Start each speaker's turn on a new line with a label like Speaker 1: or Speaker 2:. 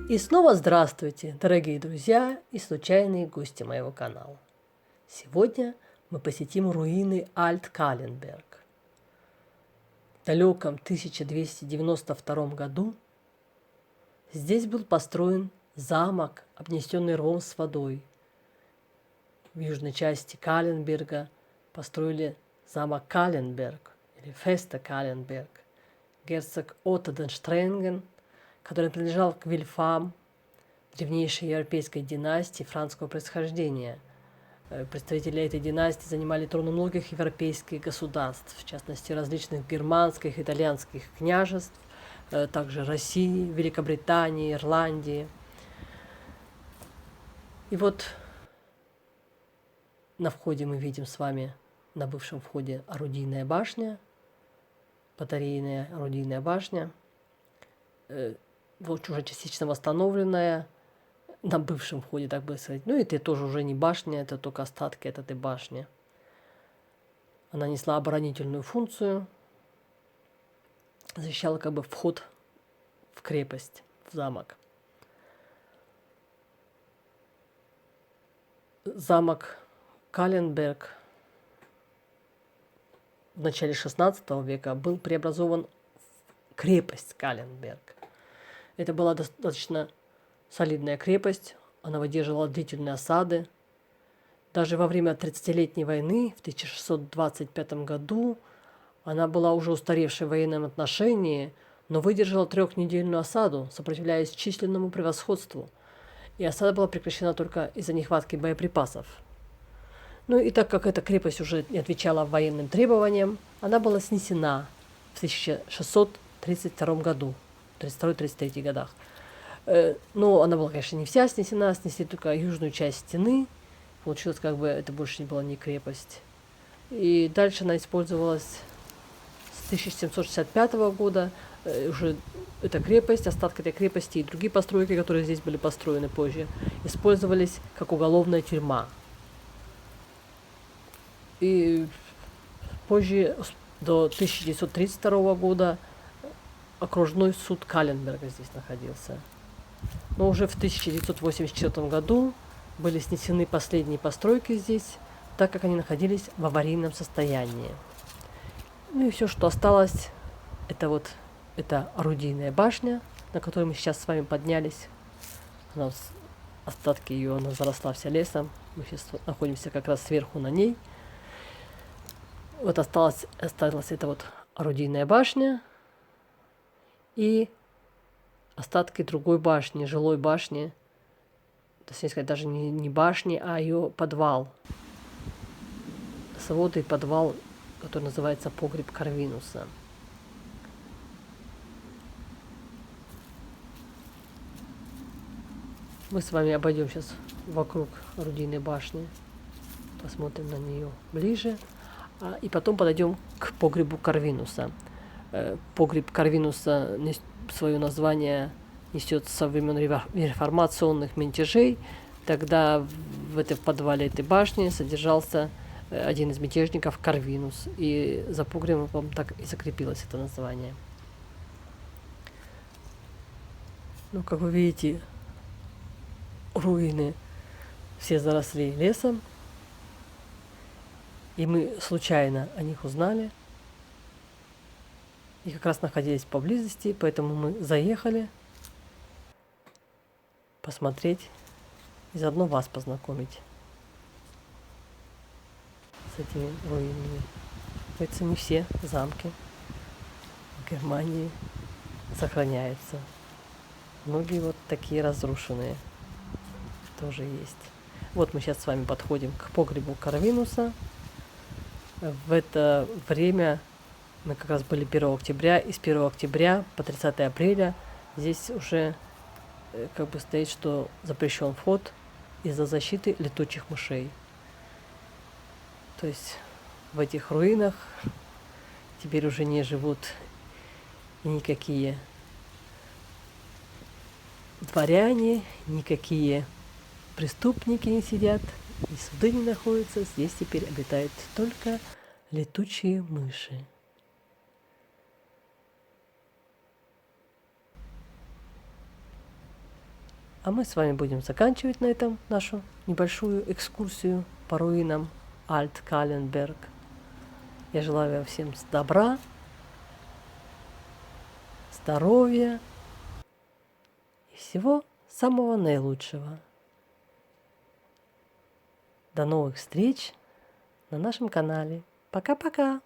Speaker 1: И снова здравствуйте, дорогие друзья и случайные гости моего канала. Сегодня мы посетим руины Альт-Каленберг. В далеком 1292 году здесь был построен замок, обнесенный рвом с водой. В южной части Каленберга построили замок Каленберг или Феста Каленберг. Герцог Отто ден Штренген, который принадлежал к Вильфам, древнейшей европейской династии франкского происхождения. Представители этой династии занимали троны многих европейских государств, в частности различных германских, итальянских княжеств, также России, Великобритании, Ирландии. И вот на входе мы видим с вами, на бывшем входе, орудийная башня, батарейная орудийная башня, вот уже частично восстановленная, на бывшем входе, так бы сказать. Ну, это тоже уже не башня, это только остатки от этой башни. Она несла оборонительную функцию, защищала как бы вход в крепость, в замок. Замок Каленберг в начале XVI века был преобразован в крепость Каленберг. Это была достаточно солидная крепость, она выдерживала длительные осады. Даже во время 30-летней войны в 1625 году она была уже устаревшей в военном отношении, но выдержала 3-недельную осаду, сопротивляясь численному превосходству. И осада была прекращена только из-за нехватки боеприпасов. Ну и так как эта крепость уже не отвечала военным требованиям, она была снесена в 1632 году, 32-33 годах. Но она была, конечно, не вся снесена, снесли только южную часть стены. Получилось, как бы это больше не была не крепость. И дальше она использовалась с 1765 года. Уже эта крепость, остатки этой крепости и другие постройки, которые здесь были построены позже, использовались как уголовная тюрьма. И позже, до 1932 года, окружной суд Каленберга здесь находился. Но уже в 1984 году были снесены последние постройки здесь, так как они находились в аварийном состоянии. Ну и все, что осталось, это орудийная башня, на которой мы сейчас с вами поднялись. Остатки ее, она заросла вся лесом. Мы сейчас находимся как раз сверху на ней. Вот осталась эта вот орудийная башня и остатки другой башни, жилой башни, точнее сказать, даже не башни, а ее подвал. Своды и подвал, который называется погреб Карвинуса. Мы с вами обойдем сейчас вокруг орудийной башни, посмотрим на нее ближе, и потом подойдем к погребу Карвинуса. Погреб Карвинуса свое название несет со времен реформационных мятежей. Тогда в подвале этой башни содержался один из мятежников Карвинус, и за погребом так и закрепилось это название. Ну, как вы видите, руины все заросли лесом, и мы случайно о них узнали, и как раз находились поблизости, поэтому мы заехали посмотреть и заодно вас познакомить с этими руинами. Это не все замки в Германии сохраняются. Многие вот такие разрушенные тоже есть. Вот мы сейчас с вами подходим к погребу Карвинуса. В это время мы как раз были 1 октября, и с 1 октября по 30 апреля здесь уже как бы стоит, что запрещен вход из-за защиты летучих мышей. То есть в этих руинах теперь уже не живут никакие дворяне, никакие преступники не сидят, и суды не находятся. Здесь теперь обитают только летучие мыши. А мы с вами будем заканчивать на этом нашу небольшую экскурсию по руинам Альт-Каленберг. Я желаю вам всем добра, здоровья и всего самого наилучшего. До новых встреч на нашем канале. Пока-пока!